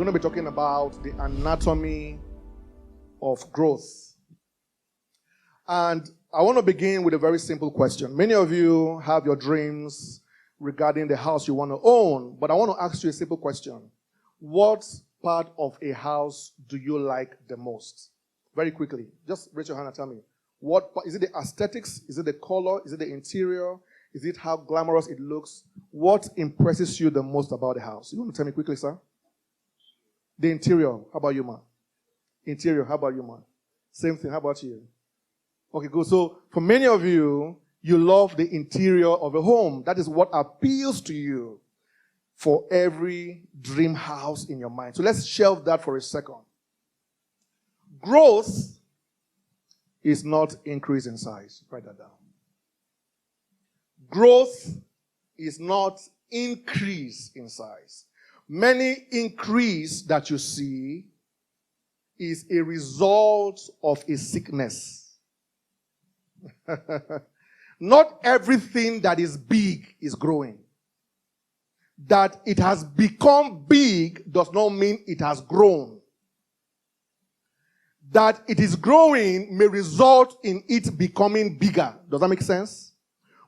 going to be talking about the anatomy of growth. And I want to begin with a very simple question. Many of you have your dreams regarding the house you want to own, but I want to ask you a simple question. What part of a house do you like the most? Very quickly, just raise your hand and tell me. Is it the aesthetics? Is it the color? Is it the interior? Is it how glamorous it looks? What impresses you the most about the house? You want to tell me quickly, sir? The interior. How about you, man? Interior. How about you, man? Same thing. How about you? Okay, good. So for many of you, you love the interior of a home. That is what appeals to you for every dream house in your mind. So let's shelve that for a second. Growth is not increase in size. Write that down. Growth is not increase in size. Many increase that you see is a result of a sickness. Not everything that is big is growing. That it has become big does not mean it has grown. That it is growing may result in it becoming bigger. Does that make sense?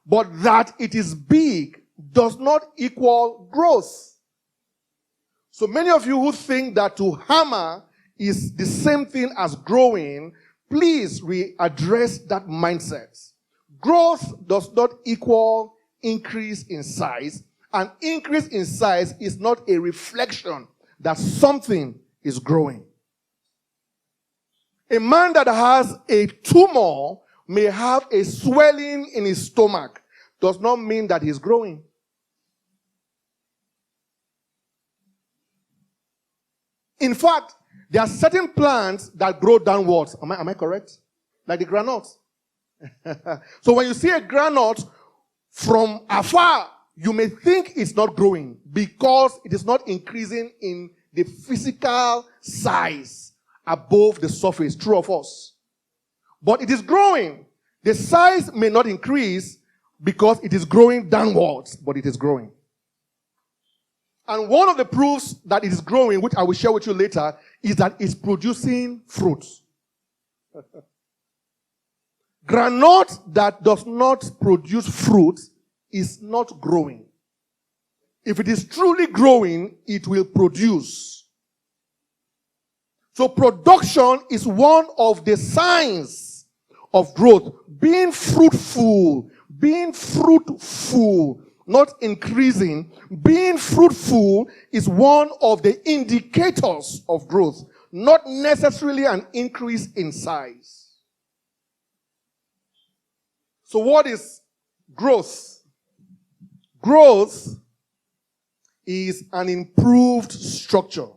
But that it is big does not equal growth. So many of you who think that to hammer is the same thing as growing, please readdress that mindset. Growth does not equal increase in size. An increase in size is not a reflection that something is growing. A man that has a tumor may have a swelling in his stomach. Does not mean that he's growing. In fact, there are certain plants that grow downwards. Am I correct? Like the granite. So when you see a granite from afar, you may think it's not growing because it is not increasing in the physical size above the surface. True of us. But it is growing. The size may not increase because it is growing downwards, but it is growing. And one of the proofs that it is growing, which I will share with you later, is that it's producing fruit. Granite that does not produce fruit is not growing. If it is truly growing, it will produce. So production is one of the signs of growth. Being fruitful, not increasing. Being fruitful is one of the indicators of growth, not necessarily an increase in size. So what is growth? Growth is an improved structure.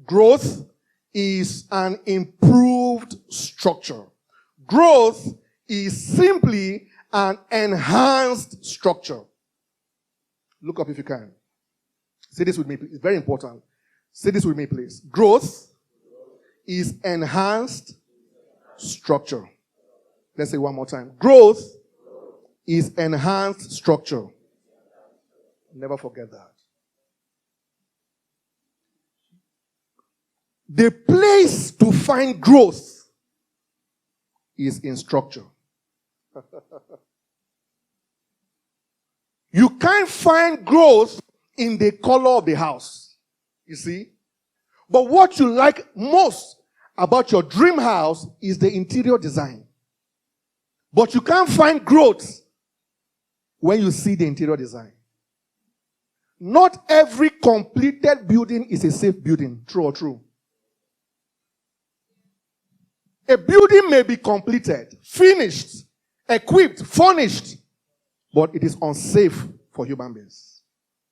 Growth is an improved structure. Growth is simply an enhanced structure. Look up if you can. Say this with me, please. It's very important. Say this with me, please. Growth is enhanced structure. Let's say one more time. Growth is enhanced structure. Never forget that. The place to find growth is in structure. You can't find growth in the color of the house. You see? But what you like most about your dream house is the interior design. But you can't find growth when you see the interior design. Not every completed building is a safe building. True or true? A building may be completed, finished, equipped, furnished, but it is unsafe for human beings.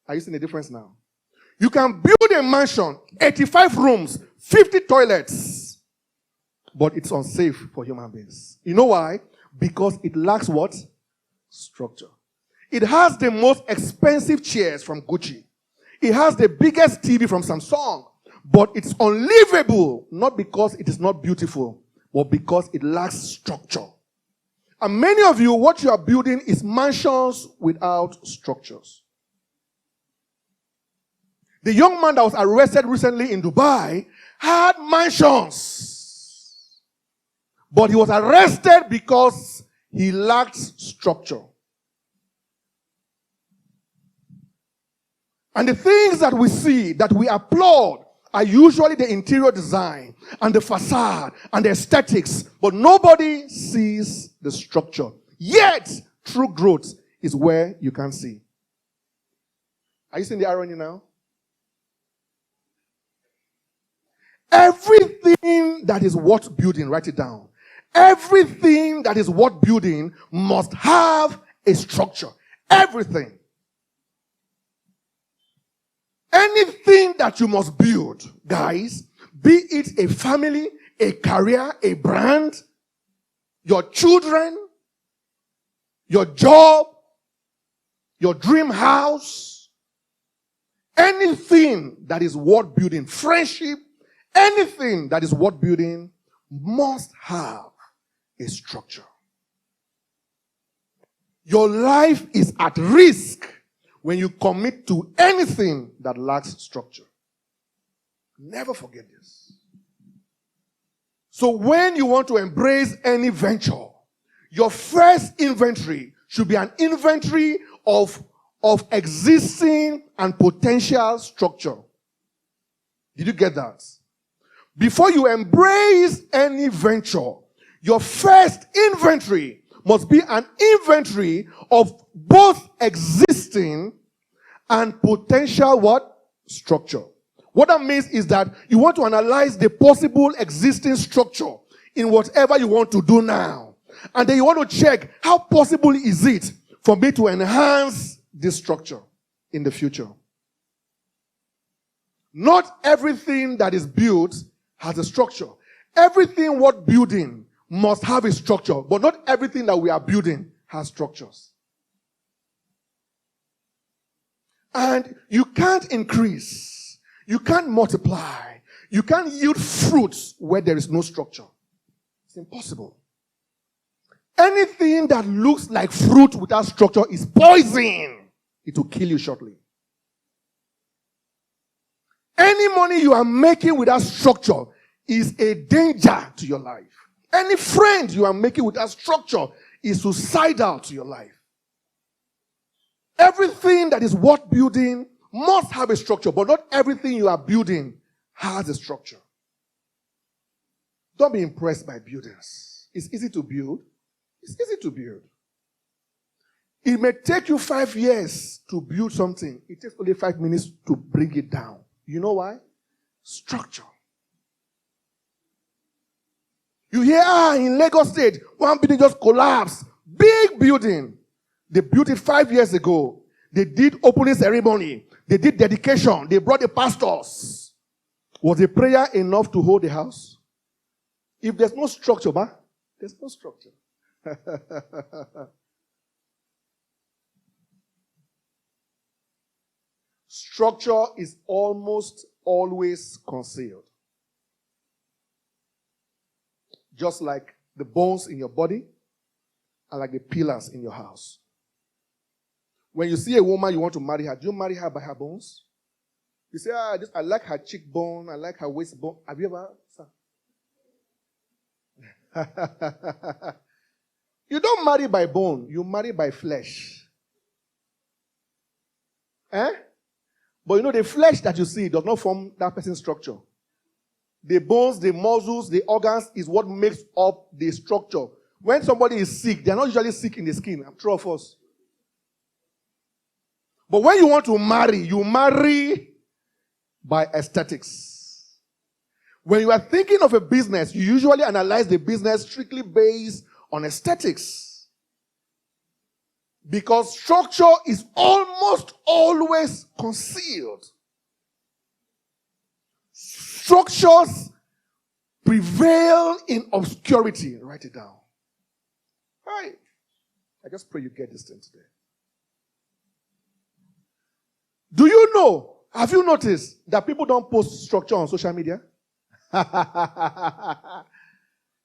Are you seeing the difference now? You can build a mansion, 85 rooms, 50 toilets, but it's unsafe for human beings. You know why? Because it lacks what? Structure. It has the most expensive chairs from Gucci. It has the biggest TV from Samsung, but it's unlivable, not because it is not beautiful, but because it lacks structure. And many of you, what you are building is mansions without structures. The young man that was arrested recently in Dubai had mansions. But he was arrested because he lacked structure. And the things that we see, that we applaud, are usually the interior design and the facade and the aesthetics, but nobody sees the structure. Yet, true growth is where you can see. Are you seeing the irony now? Everything that is worth building, write it down. Everything that is worth building must have a structure. Everything. Anything that you must build, guys, be it a family, a career, a brand, your children, your job, your dream house, anything that is worth building, friendship, anything that is worth building must have a structure. Your life is at risk when you commit to anything that lacks structure. Never forget this. So when you want to embrace any venture, your first inventory should be an inventory of existing and potential structure. Did you get that? Before you embrace any venture, your first inventory must be an inventory of both existing and potential what? Structure. What that means is that you want to analyze the possible existing structure in whatever you want to do now. And then you want to check how possible is it for me to enhance this structure in the future. Not everything that is built has a structure. Everything worth building must have a structure, but not everything that we are building has structures. And you can't increase, you can't multiply, you can't yield fruits where there is no structure. It's impossible. Anything that looks like fruit without structure is poison. It will kill you shortly. Any money you are making without structure is a danger to your life. Any friend you are making without structure is suicidal to your life. Everything that is worth building must have a structure, but not everything you are building has a structure. Don't be impressed by buildings. It's easy to build. It's easy to build. It may take you 5 years to build something. It takes only 5 minutes to bring it down. You know why? Structure. You hear, in Lagos State, one building just collapsed. Big building. They built it 5 years ago. They did opening ceremony. They did dedication. They brought the pastors. Was a prayer enough to hold the house? If there's no structure, there's no structure. Structure is almost always concealed. Just like the bones in your body and like the pillars in your house. When you see a woman you want to marry her, do you marry her by her bones? You say, I like her cheekbone, I like her waist bone. Have you ever? You don't marry by bone, you marry by flesh. But you know, the flesh that you see does not form that person's structure. The bones, the muscles, the organs is what makes up the structure. When somebody is sick, they are not usually sick in the skin. I'm true of us. But when you want to marry, you marry by aesthetics. When you are thinking of a business, you usually analyze the business strictly based on aesthetics. Because structure is almost always concealed. Structures prevail in obscurity. Write it down. Right. I just pray you get this thing today. Do you know, have you noticed that people don't post structure on social media?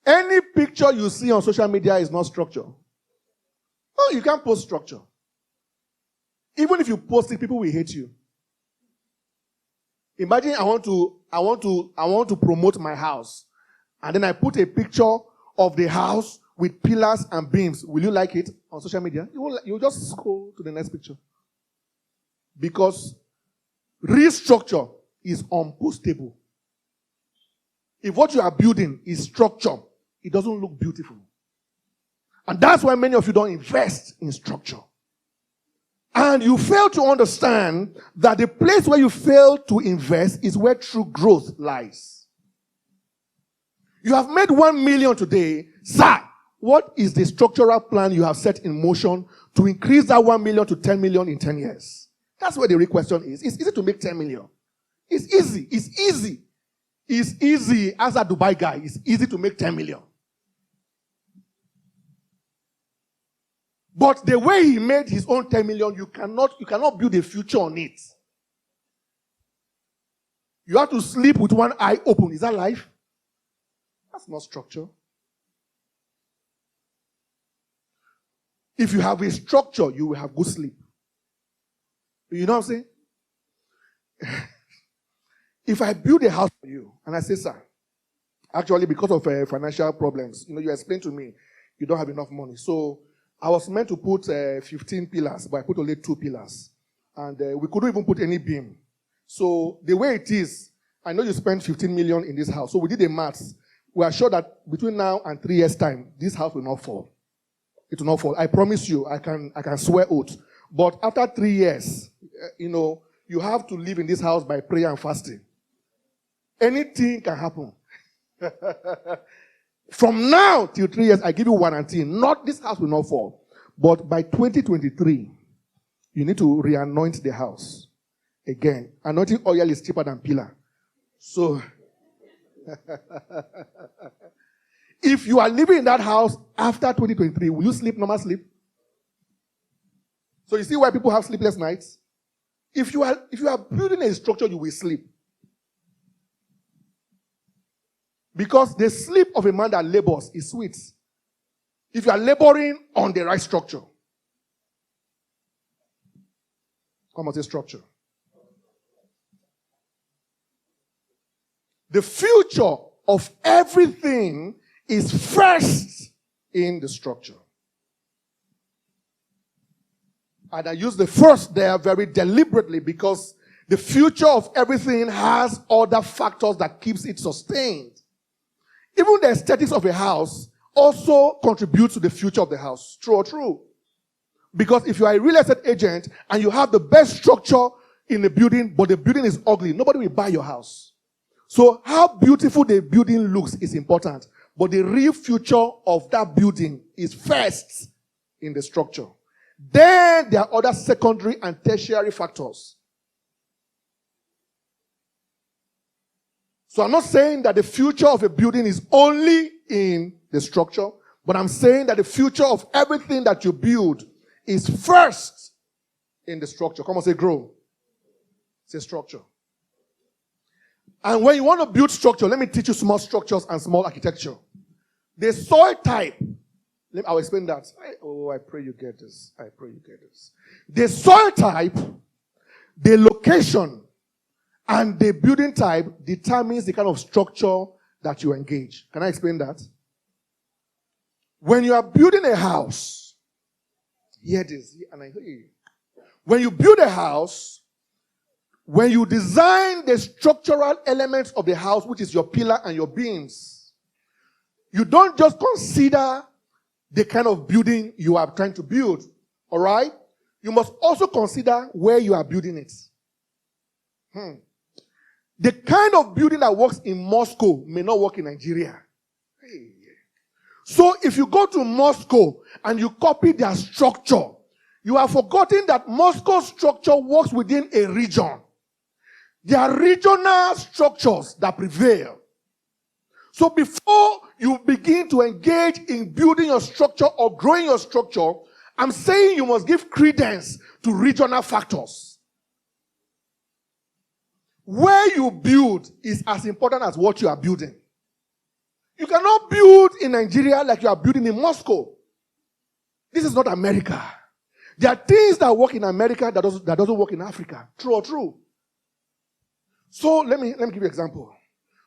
Any picture you see on social media is not structure. No, you can't post structure. Even if you post it, people will hate you. Imagine I want to promote my house, and then I put a picture of the house with pillars and beams. Will you like it on social media? You'll just scroll to the next picture. Because real structure is unpostable. If what you are building is structure, it doesn't look beautiful. And that's why many of you don't invest in structure. And you fail to understand that the place where you fail to invest is where true growth lies. You have made 1 million today. Sir, what is the structural plan you have set in motion to increase that 1 million to 10 million in 10 years? That's where the real question is. It's easy to make 10 million. It's easy. It's easy. It's easy as a Dubai guy. It's easy to make 10 million. But the way he made his own 10 million, you cannot build a future on it. You have to sleep with one eye open. Is that life? That's not structure. If you have a structure, you will have good sleep. You know what I'm saying? If I build a house for you, and I say, sir, actually because of financial problems, you explained to me, you don't have enough money. So I was meant to put 15 pillars, but I put only 2 pillars. And we couldn't even put any beam. So the way it is, I know you spent 15 million in this house. So we did the maths. We are sure that between now and 3 years' time, this house will not fall. It will not fall. I promise you, I can swear oath. But after 3 years, you have to live in this house by prayer and fasting. Anything can happen. From now till 3 years, I give you warranty. Not this house will not fall. But by 2023, you need to re-anoint the house. Again, anointing oil is cheaper than pillar. So, if you are living in that house after 2023, will you sleep normal sleep? So you see why people have sleepless nights? If you are building a structure, you will sleep. Because the sleep of a man that labors is sweet. If you are laboring on the right structure. Come on, say structure. The future of everything is first in the structure. And I use the first there very deliberately because the future of everything has other factors that keeps it sustained. Even the aesthetics of a house also contributes to the future of the house. True or true? Because if you are a real estate agent and you have the best structure in the building, but the building is ugly, nobody will buy your house. So how beautiful the building looks is important. But the real future of that building is first in the structure. Then there are other secondary and tertiary factors. So I'm not saying that the future of a building is only in the structure, but I'm saying that the future of everything that you build is first in the structure. Come on, say grow. Say structure. And when you want to build structure, let me teach you small structures and small architecture. The soil type, I'll explain that. I pray you get this. I pray you get this. The soil type, the location, and the building type determines the kind of structure that you engage. Can I explain that? When you are building a house, hear this, and I hear you. When you build a house, when you design the structural elements of the house, which is your pillar and your beams, you don't just consider the kind of building you are trying to build, all right? You must also consider where you are building it. The kind of building that works in Moscow may not work in Nigeria. Hey. So if you go to Moscow and you copy their structure, you have forgotten that Moscow's structure works within a region. There are regional structures that prevail. So before you begin to engage in building your structure or growing your structure, I'm saying you must give credence to regional factors. Where you build is as important as what you are building. You cannot build in Nigeria like you are building in Moscow. This is not America. There are things that work in America that doesn't work in Africa. True or true? So let me give you an example.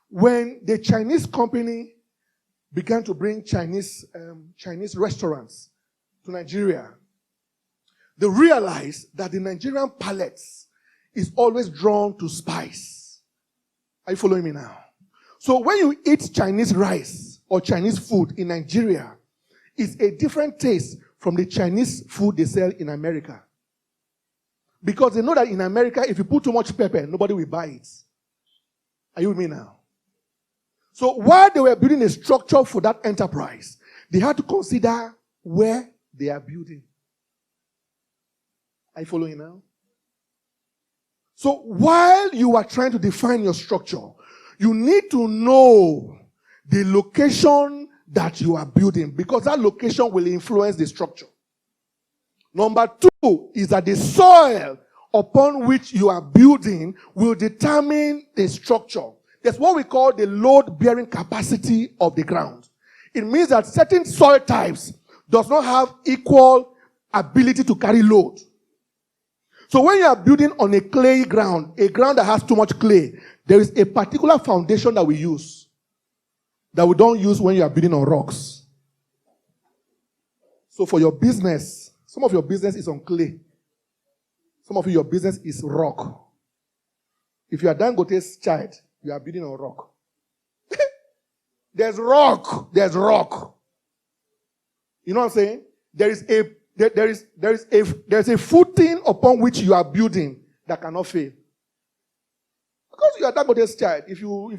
When the Chinese company began to bring Chinese restaurants to Nigeria, they realized that the Nigerian palate is always drawn to spice. Are you following me now? So when you eat Chinese rice or Chinese food in Nigeria, it's a different taste from the Chinese food they sell in America. Because they know that in America, if you put too much pepper, nobody will buy it. Are you with me now? So while they were building a structure for that enterprise, they had to consider where they are building. Are you following now? So while you are trying to define your structure, you need to know the location that you are building, because that location will influence the structure. Number two is that the soil upon which you are building will determine the structure. That's what we call the load-bearing capacity of the ground. It means that certain soil types does not have equal ability to carry load. So when you are building on a clay ground, a ground that has too much clay, there is a particular foundation that we use that we don't use when you are building on rocks. So for your business, some of your business is on clay. Some of your business is rock. If you are Dangote's child, you are building on rock. There's rock. There's rock. You know what I'm saying? There is a footing upon which you are building that cannot fail. Because you are Dangote's child, if you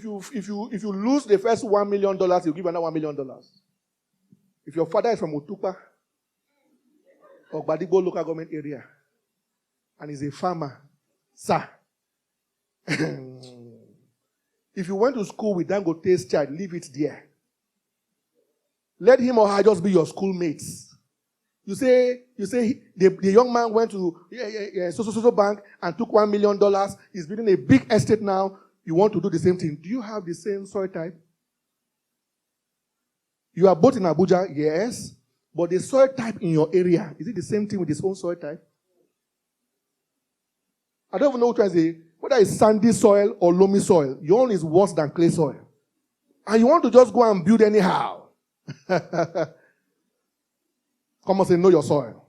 lose the first $1 million, you give another $1 million. If your father is from Otupa or Badibo local government area and is a farmer, sir, if you went to school with Dangote's child, leave it there. Let him or her just be your schoolmates. You say the young man went to so bank and took $1 million. He's building a big estate now. You want to do the same thing. Do you have the same soil type? You are both in Abuja, yes. But the soil type in your area, is it the same thing with his own soil type? I don't even know which one is it. Whether it's sandy soil or loamy soil, your own is worse than clay soil. And you want to just go and build anyhow. Come on, say, know your soil.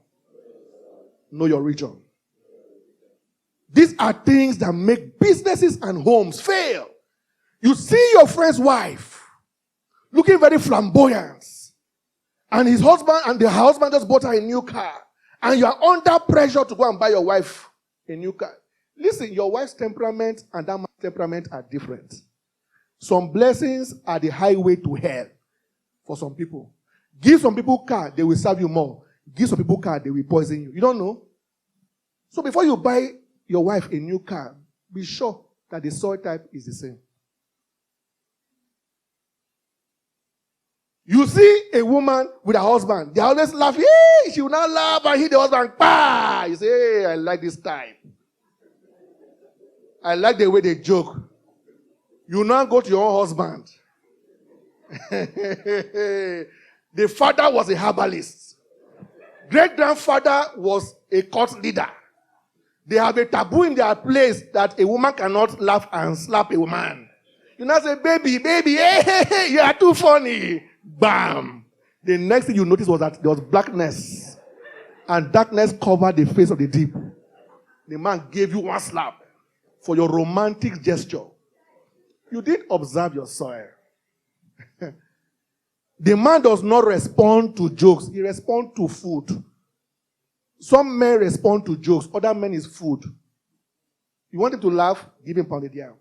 Know your region. These are things that make businesses and homes fail. You see your friend's wife looking very flamboyant, and his husband and the husband just bought her a new car, and you are under pressure to go and buy your wife a new car. Listen, your wife's temperament and that man's temperament are different. Some blessings are the highway to hell for some people. Give some people car, they will serve you more. Give some people car, they will poison you. You don't know? So before you buy your wife a new car, be sure that the soil type is the same. You see a woman with a husband, they always laugh. Hey, she will not laugh and hit the husband. Bah! You say, hey, I like this type. I like the way they joke. You now go to your own husband. The father was a herbalist. Great-grandfather was a court leader. They have a taboo in their place that a woman cannot laugh and slap a woman. You now say, baby, hey, you are too funny. Bam. The next thing you notice was that there was blackness. And darkness covered the face of the deep. The man gave you one slap for your romantic gesture. You didn't observe your soil. The man does not respond to jokes. He responds to food. Some men respond to jokes. Other men is food. You want him to laugh? Give him pounded yam.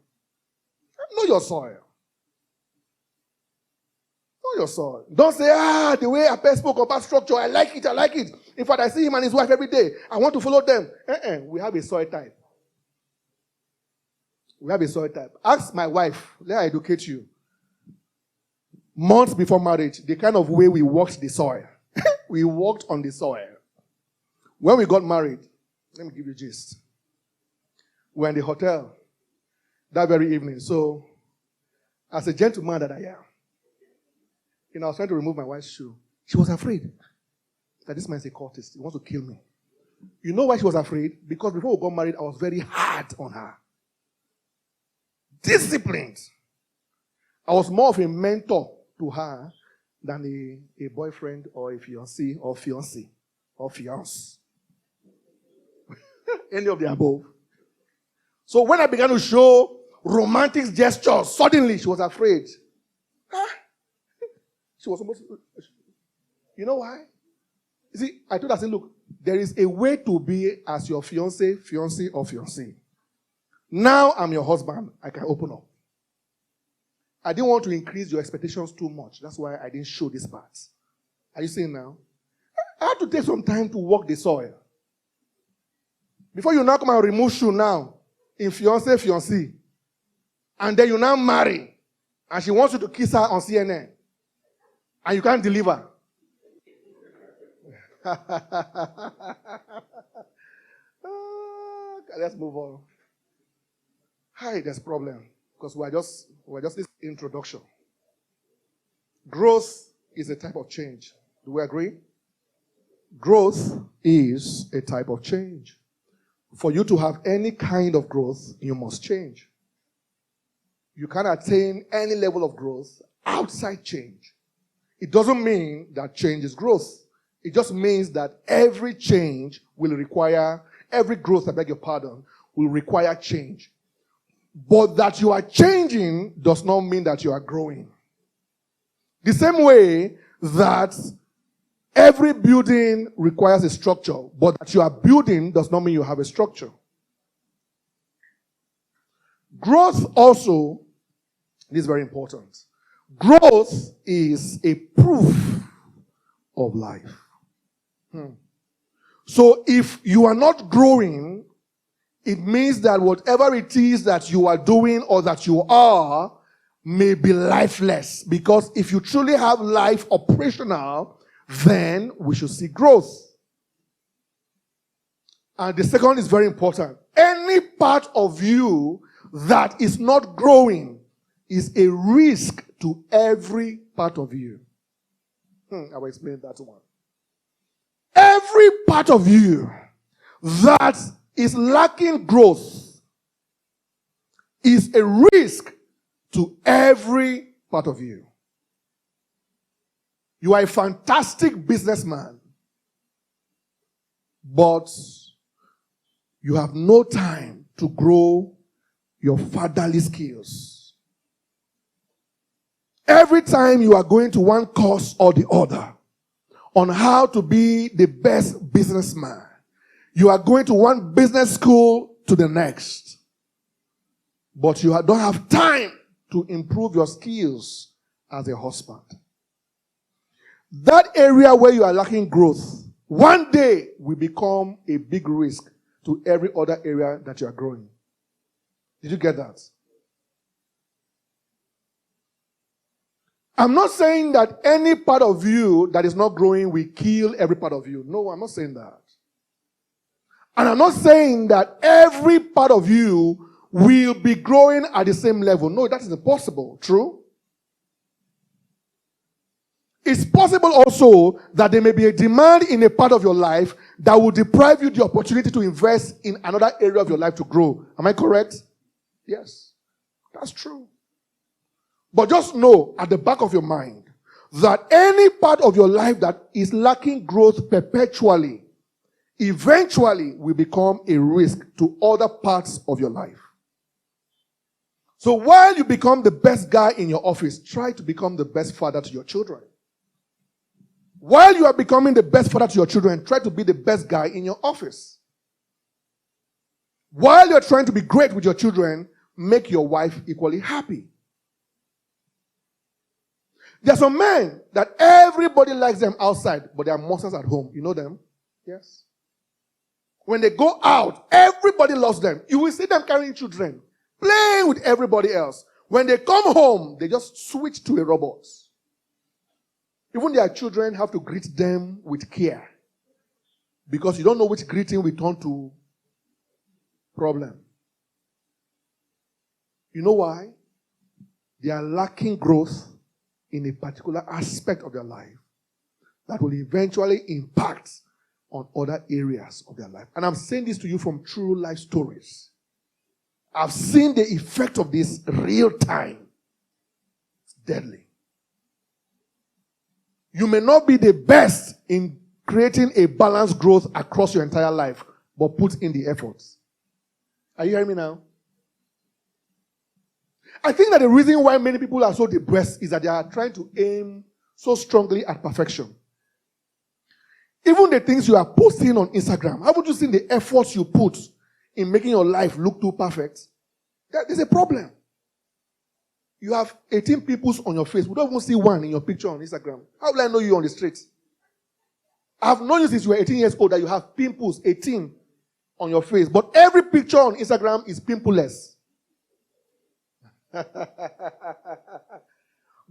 Know your soil. Know your soil. Don't say, the way Apeh spoke about structure, I like it. In fact, I see him and his wife every day. I want to follow them. We have a soil type. Ask my wife. Let her educate you. Months before marriage, the kind of way we walked the soil. We walked on the soil. When we got married, let me give you a gist. We were in the hotel that very evening. So, as a gentleman that I am, I was trying to remove my wife's shoe. She was afraid that this man is a cultist. He wants to kill me. You know why she was afraid? Because before we got married, I was very hard on her. disciplined. I was more of a mentor to her than a boyfriend or a fiancé or fiancée or fiance. Any of the above. So when I began to show romantic gestures, suddenly she was afraid. She was almost, you know why? You see, I told her, I said, look, there is a way to be as your fiancé, fiancée, or fiancé. Now I'm your husband, I can open up. I didn't want to increase your expectations too much. That's why I didn't show this part. Are you seeing now? I had to take some time to walk the soil. Before you now come and remove shoe now, in fiancé, fiancé, and then you now marry, and she wants you to kiss her on CNN, and you can't deliver. Let's move on. Hi, there's a problem. Because we're just this introduction. Growth is a type of change. Do we agree? Growth is a type of change. For you to have any kind of growth, you must change. You can't attain any level of growth outside change. It doesn't mean that change is growth. It just means that every change will require, every growth, I beg your pardon, will require change. But that you are changing does not mean that you are growing. The same way that every building requires a structure, but that you are building does not mean you have a structure. Growth also, this is very important. Growth is a proof of life. So if you are not growing, it means that whatever it is that you are doing or that you are may be lifeless. Because if you truly have life operational, then we should see growth. And the second is very important. Any part of you that is not growing is a risk to every part of you. I will explain that one. Every part of you that is lacking growth is a risk to every part of you. You are a fantastic businessman, but you have no time to grow your fatherly skills. Every time you are going to one course or the other on how to be the best businessman, you are going to one business school to the next. But you don't have time to improve your skills as a husband. That area where you are lacking growth, one day will become a big risk to every other area that you are growing. Did you get that? I'm not saying that any part of you that is not growing will kill every part of you. No, I'm not saying that. And I'm not saying that every part of you will be growing at the same level. No, that is impossible. True? It's possible also that there may be a demand in a part of your life that will deprive you the opportunity to invest in another area of your life to grow. Am I correct? Yes. That's true. But just know at the back of your mind that any part of your life that is lacking growth perpetually eventually will become a risk to other parts of your life. So while you become the best guy in your office, try to become the best father to your children. While you are becoming the best father to your children, try to be the best guy in your office. While you're trying to be great with your children, make your wife equally happy. There are some men that everybody likes them outside, but they are monsters at home. You know them? Yes. When they go out, everybody loves them. You will see them carrying children, playing with everybody else. When they come home, they just switch to a robot. Even their children have to greet them with care. Because you don't know which greeting will turn to problem. You know why? They are lacking growth in a particular aspect of their life that will eventually impact on other areas of their life. And I'm saying this to you from true life stories. I've seen the effect of this real time. It's deadly. You may not be the best in creating a balanced growth across your entire life, but put in the efforts. Are you hearing me now? I think that the reason why many people are so depressed is that they are trying to aim so strongly at perfection. Even the things you are posting on Instagram, haven't you seen the efforts you put in making your life look too perfect? There's a problem. You have 18 peoples on your face. We don't even see one in your picture on Instagram. How will I know you on the street? I've known you since you were 18 years old that you have pimples, 18, on your face. But every picture on Instagram is pimpleless.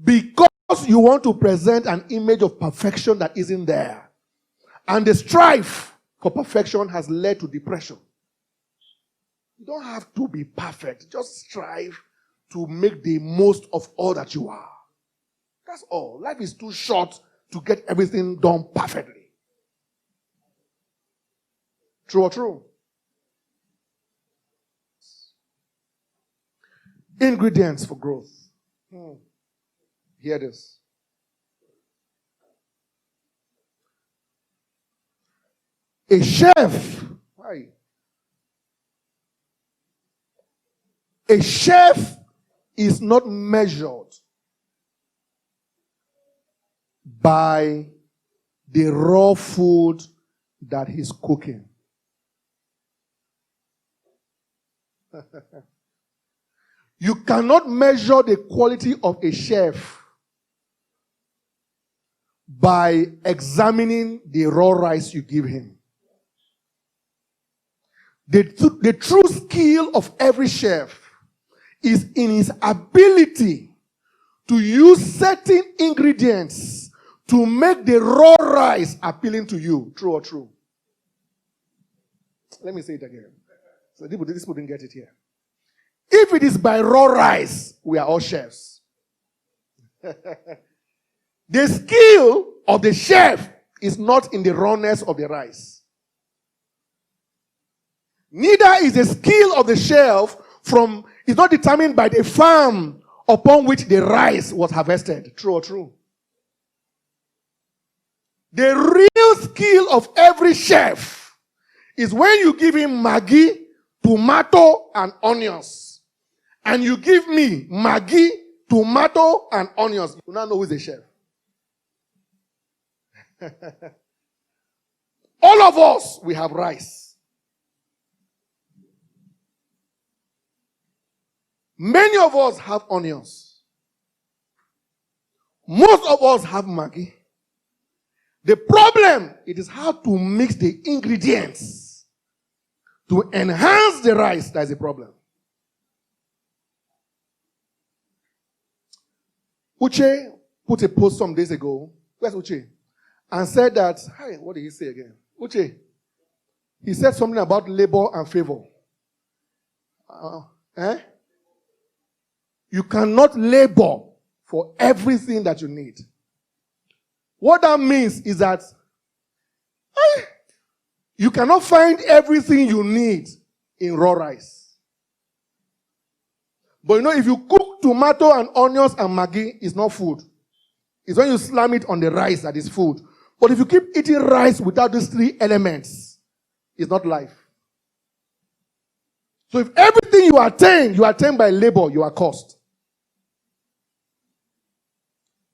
Because you want to present an image of perfection that isn't there. And the strife for perfection has led to depression. You don't have to be perfect. Just strive to make the most of all that you are. That's all. Life is too short to get everything done perfectly. True or true? Ingredients for growth. Hear this. A chef. Why? A chef is not measured by the raw food that he's cooking. You cannot measure the quality of a chef by examining the raw rice you give him. The true skill of every chef is in his ability to use certain ingredients to make the raw rice appealing to you. True or true? Let me say it again. So these people didn't get it here. If it is by raw rice, we are all chefs. The skill of the chef is not in the rawness of the rice. Neither is the skill of the chef is not determined by the farm upon which the rice was harvested. True or true? The real skill of every chef is when you give him Maggi, tomato, and onions. And you give me Maggi, tomato, and onions. You now know who is the chef. All of us, we have rice. Many of us have onions. Most of us have Maggi. The problem, it is how to mix the ingredients to enhance the rice. That is the problem. Uche put a post some days ago. Where's Uche? And said that, hi, what did he say again? Uche, he said something about labor and favor. You cannot labor for everything that you need. What that means is that you cannot find everything you need in raw rice. But you know, if you cook tomato and onions and Maggi, it's not food. It's when you slam it on the rice that is food. But if you keep eating rice without these three elements, it's not life. So if everything you attain by labor, you are cursed.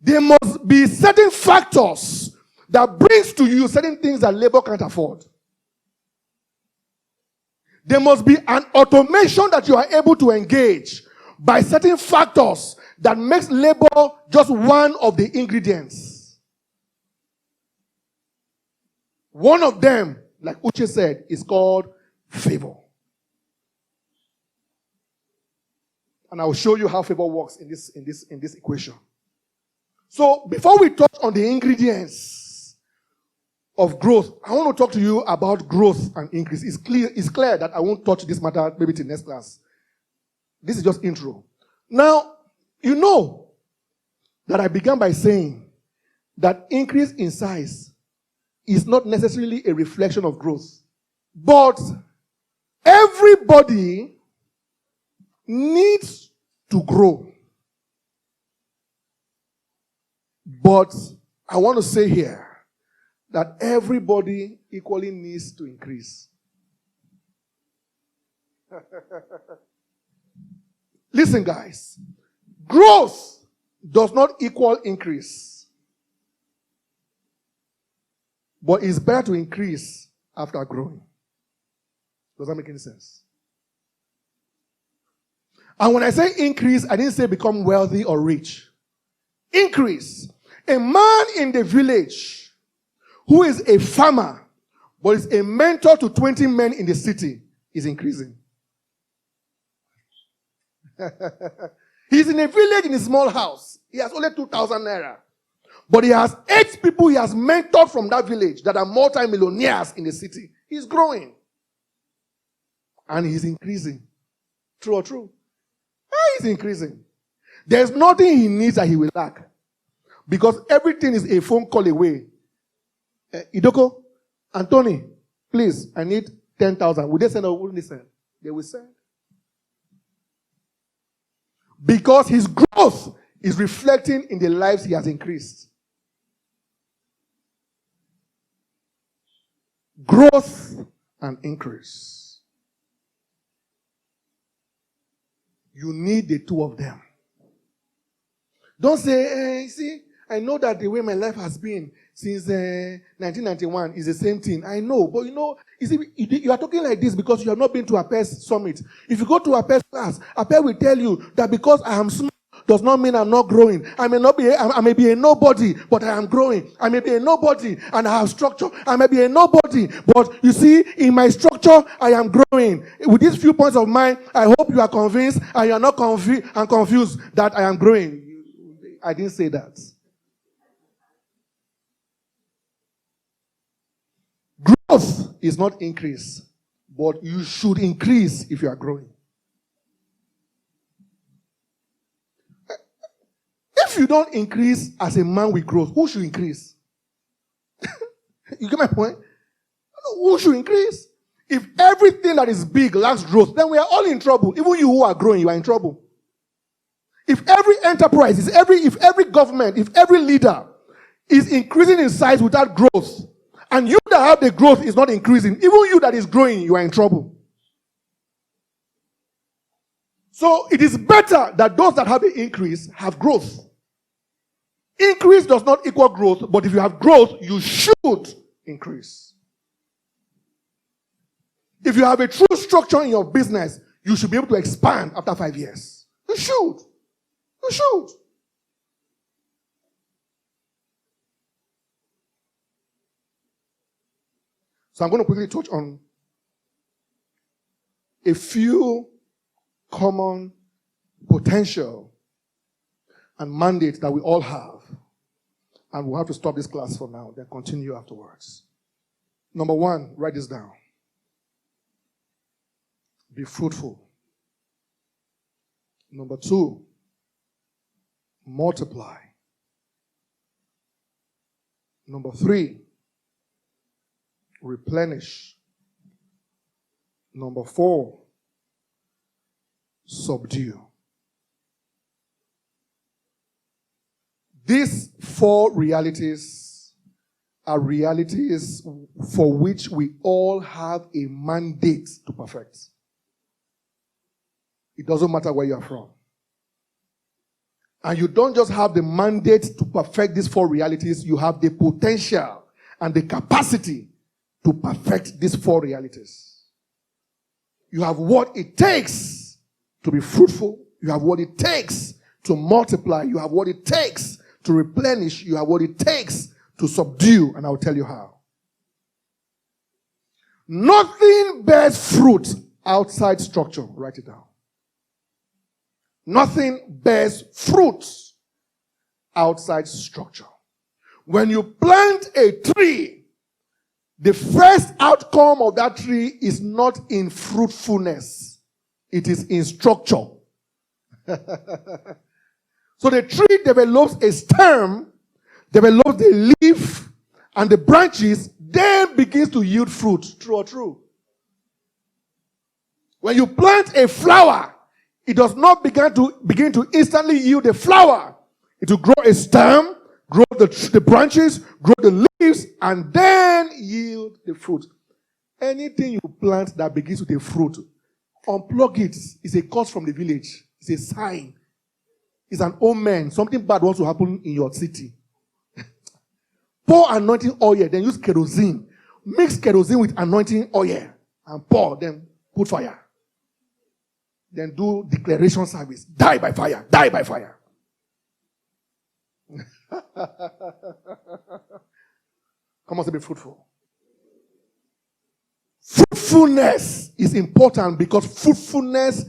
There must be certain factors that brings to you certain things that labor can't afford. There must be an automation that you are able to engage by certain factors that makes labor just one of the ingredients. One of them, like Uche said, is called favor. And I will show you how favor works in this equation. So before we touch on the ingredients of growth, I want to talk to you about growth and increase. It's clear that I won't touch this matter maybe till next class. This is just intro. Now, you know that I began by saying that increase in size is not necessarily a reflection of growth. But everybody needs to grow. But I want to say here that everybody equally needs to increase. Listen, guys. Growth does not equal increase. But it's better to increase after growing. Does that make any sense? And when I say increase, I didn't say become wealthy or rich. Increase. A man in the village who is a farmer but is a mentor to 20 men in the city is increasing. He's in a village in a small house. He has only 2,000 naira. But he has 8 people he has mentored from that village that are multi-millionaires in the city. He's growing. And he's increasing. True or true? He's increasing. There's nothing he needs that he will lack. Because everything is a phone call away. Idoko, Anthony, please, I need 10,000. Would they send or wouldn't they send? They will send. Because his growth is reflecting in the lives he has increased. Growth and increase. You need the two of them. Don't say, see, I know that the way my life has been since 1991 is the same thing. I know, but you see, you are talking like this because you have not been to Apeh's summit. If you go to Apeh's class, Apeh will tell you that because I am small does not mean I'm not growing. I may be a nobody, but I am growing. I may be a nobody and I have structure. I may be a nobody, but you see, in my structure, I am growing. With these few points of mine, I hope you are convinced and you are not confused that I am growing. I didn't say that. Growth is not increase, but you should increase if you are growing. If you don't increase as a man with growth, who should increase? You get my point? Who should increase? If everything that is big lacks growth, then we are all in trouble. Even you who are growing, you are in trouble. If every enterprise, if every government, if every leader is increasing in size without growth, and you that have the growth is not increasing, even you that is growing, you are in trouble. So it is better that those that have the increase have growth. Increase does not equal growth, but if you have growth, you should increase. If you have a true structure in your business, you should be able to expand after 5 years. You should. You should. So I'm going to quickly touch on a few common potential and mandates that we all have. And we'll have to stop this class for now, then continue afterwards. Number 1, write this down. Be fruitful. Number 2, multiply. Number 3, replenish. Number 4, subdue. These 4 realities are realities for which we all have a mandate to perfect. It doesn't matter where you are from. And you don't just have the mandate to perfect these 4 realities, you have the potential and the capacity to perfect these 4 realities. You have what it takes to be fruitful. You have what it takes to multiply. You have what it takes to replenish. You have what it takes to subdue. And I'll tell you how. Nothing bears fruit outside structure. Write it down. Nothing bears fruit outside structure. When you plant a tree, the first outcome of that tree is not in fruitfulness. It is in structure. So the tree develops a stem, develops the leaf and the branches, then begins to yield fruit. True or true? When you plant a flower, it does not begin to instantly yield a flower. It will grow a stem, grow the branches, grow the leaves, and then yield the fruit. Anything you plant that begins with a fruit, unplug it. It's a curse from the village. It's a sign. It's an omen. Something bad wants to happen in your city. Pour anointing oil, then use kerosene. Mix kerosene with anointing oil and pour, then put fire. Then do declaration service. Die by fire. Die by fire. Come on, to be fruitful. Fruitfulness is important because true fruitfulness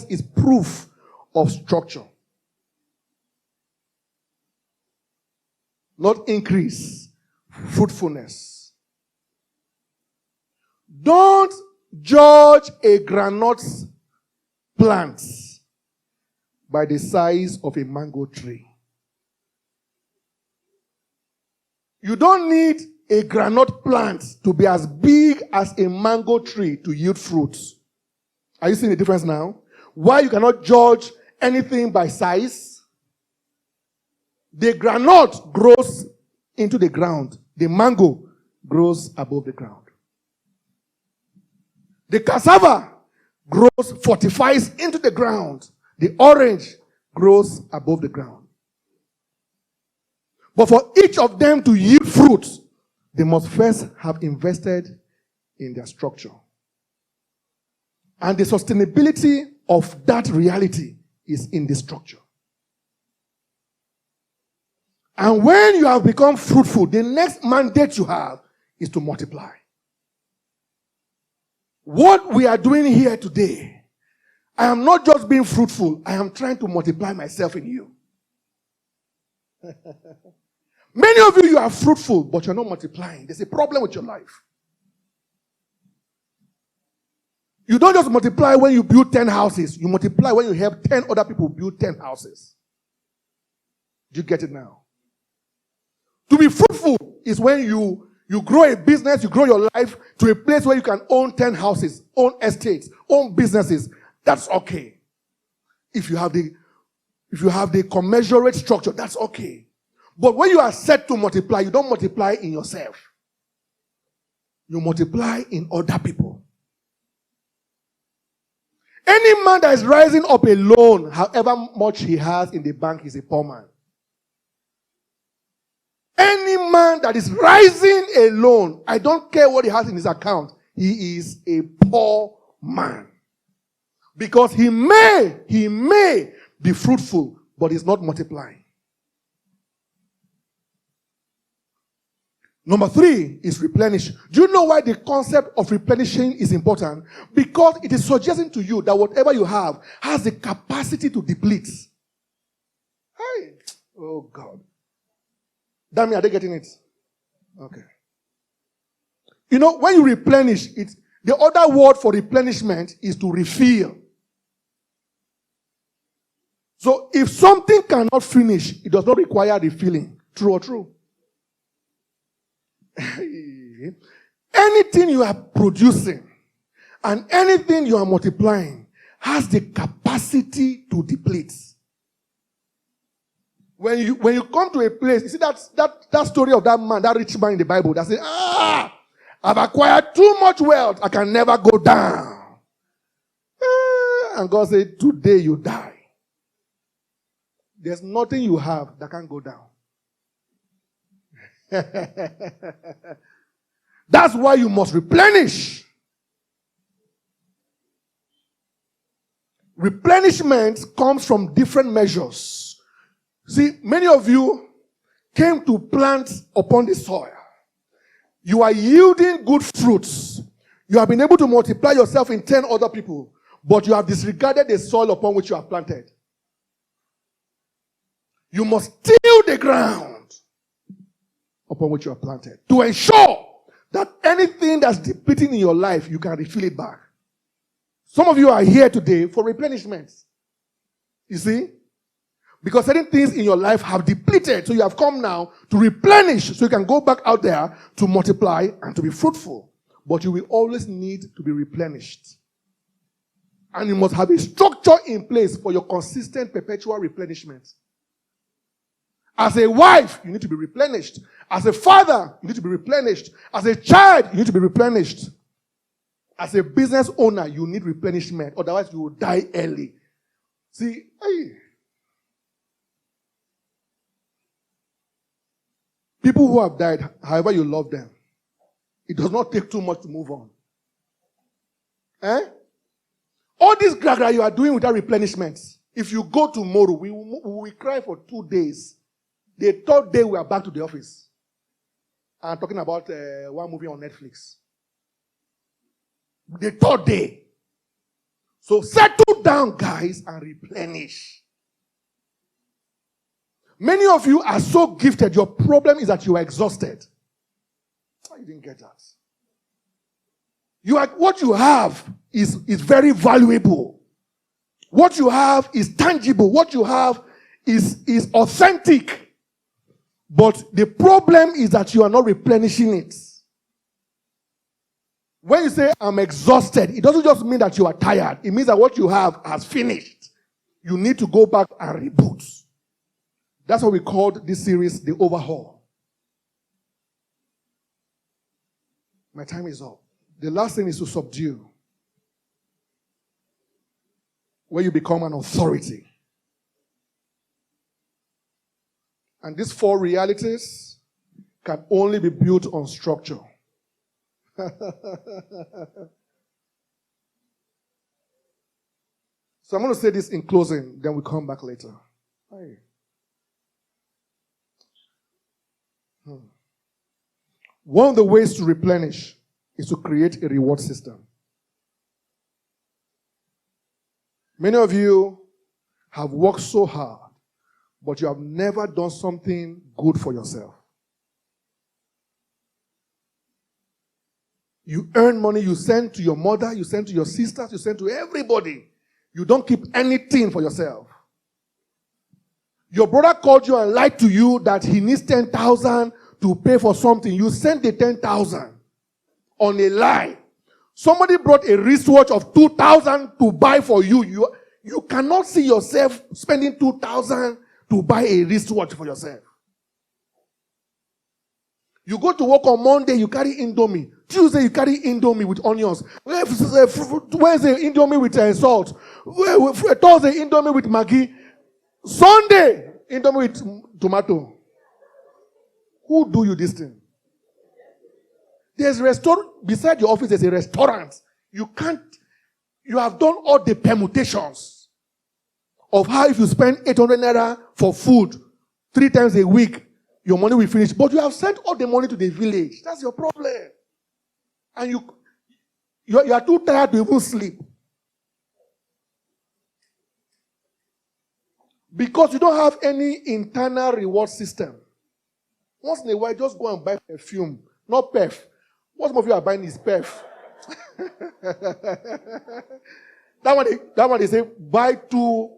is proof of structure. Not increase. Fruitfulness. Don't judge a granite plant by the size of a mango tree. You don't need a granite plant to be as big as a mango tree to yield fruits. Are you seeing the difference now? Why you cannot judge anything by size? The granite grows into the ground. The mango grows above the ground. The cassava fortifies into the ground. The orange grows above the ground. But for each of them to yield fruit, they must first have invested in their structure. And the sustainability of that reality is in the structure. And when you have become fruitful, the next mandate you have is to multiply. What we are doing here today, I am not just being fruitful, I am trying to multiply myself in you. Many of you are fruitful, but you're not multiplying. There's a problem with your life. You don't just multiply when you build 10 houses. You multiply when you help 10 other people build 10 houses. Do you get it now? To be fruitful is when you grow a business, you grow your life to a place where you can own 10 houses, own estates, own businesses. That's okay. If you have the commensurate structure, that's okay. But when you are set to multiply, you don't multiply in yourself. You multiply in other people. Any man that is rising up alone, however much he has in the bank, is a poor man. Any man that is rising alone, I don't care what he has in his account, he is a poor man. Because he may be fruitful, but he's not multiplying. Number 3 is replenish. Do you know why the concept of replenishing is important? Because it is suggesting to you that whatever you have has the capacity to deplete. Hey, oh God. Damn, are they getting it? Okay. You know, when you replenish it, the other word for replenishment is to refill. So if something cannot finish, it does not require refilling. True or true? Anything you are producing and anything you are multiplying has the capacity to deplete. When you come to a place, you see that story of that man, that rich man in the Bible that said, I've acquired too much wealth, I can never go down. And God said, today you die. There's nothing you have that can go down. That's why you must replenish. Replenishment comes from different measures. See, many of you came to plant upon the soil. You are yielding good fruits. You have been able to multiply yourself in 10 other people, but you have disregarded the soil upon which you have planted. You must till the ground upon which you are planted to ensure that anything that's depleting in your life, you can refill it back. Some of you are here today for replenishment. You see? Because certain things in your life have depleted, so you have come now to replenish, so you can go back out there to multiply and to be fruitful. But you will always need to be replenished. And you must have a structure in place for your consistent, perpetual replenishment. As a wife, you need to be replenished. As a father, you need to be replenished. As a child, you need to be replenished. As a business owner, you need replenishment. Otherwise, you will die early. See, people who have died, however you love them, it does not take too much to move on. All this gragra you are doing without replenishment, if you go tomorrow, we will cry for 2 days. The third day, we are back to the office. I'm talking about one movie on Netflix. The third day. So settle down, guys, and replenish. Many of you are so gifted. Your problem is that you are exhausted. Oh, you didn't get that. What you have is very valuable. What you have is tangible. What you have is authentic. But the problem is that you are not replenishing it. When you say, I'm exhausted, it doesn't just mean that you are tired. It means that what you have has finished. You need to go back and reboot. That's what we called this series, The Overhaul. My time is up. The last thing is to subdue, where you become an authority. And these 4 realities can only be built on structure. So I'm going to say this in closing, then we'll come back later. One of the ways to replenish is to create a reward system. Many of you have worked so hard, but you have never done something good for yourself. You earn money, you send to your mother, you send to your sisters, you send to everybody. You don't keep anything for yourself. Your brother called you and lied to you that he needs 10,000 to pay for something. You sent the 10,000 on a lie. Somebody brought a wristwatch of 2,000 to buy for you. You cannot see yourself spending 2,000 to buy a wristwatch for yourself. You go to work on Monday, you carry Indomie. Tuesday, you carry Indomie with onions. Wednesday, Indomie with salt. Thursday, Indomie with Maggi. Sunday, Indomie with tomato. Who do you this thing? There's a restaurant, beside your office, there's a restaurant. You have done all the permutations of how if you spend 800 naira for food 3 times a week, your money will finish. But you have sent all the money to the village. That's your problem. And you are too tired to even sleep. Because you don't have any internal reward system. Once in a while, just go and buy perfume. Not Pef. What some of you are buying is Pef. That one they say, buy 2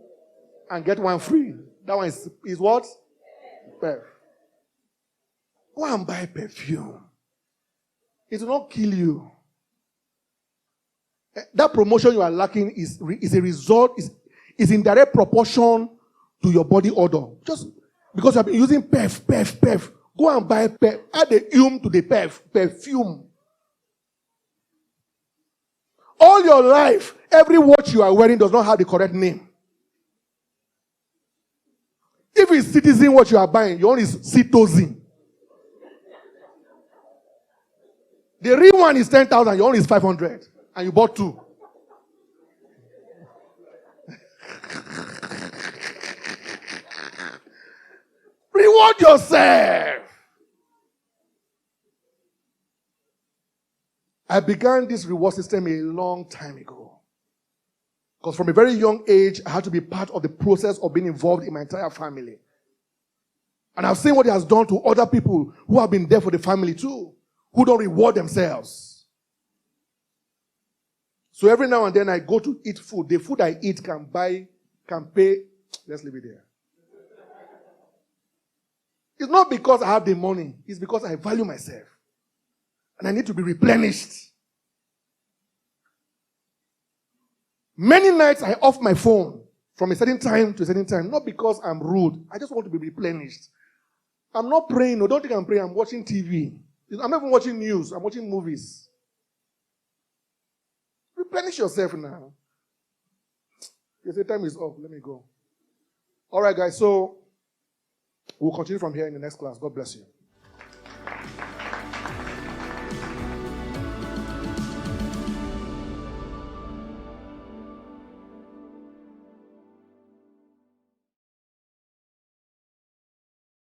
and get 1 free. That one is what? Pef. Go and buy perfume. It will not kill you. That promotion you are lacking is a result, is in direct proportion to your body odor. Just because you have been using Pef. Go and buy Pef. Add the to the perfume. All your life, every watch you are wearing does not have the correct name. If it's Citizen watch you are buying, your own is Citozin. The real one is 10,000, your own is 500. And you bought 2. Reward yourself. I began this reward system a long time ago. Because from a very young age, I had to be part of the process of being involved in my entire family. And I've seen what it has done to other people who have been there for the family too, who don't reward themselves. So every now and then I go to eat food. The food I eat can pay. Let's leave it there. It's not because I have the money. It's because I value myself. And I need to be replenished. Many nights I off my phone from a certain time to a certain time, not because I'm rude. I just want to be replenished. I'm not praying. No, don't think I'm praying. I'm watching TV. I'm not even watching news. I'm watching movies. Replenish yourself now. You say time is up. Let me go. All right, guys. So we'll continue from here in the next class. God bless you.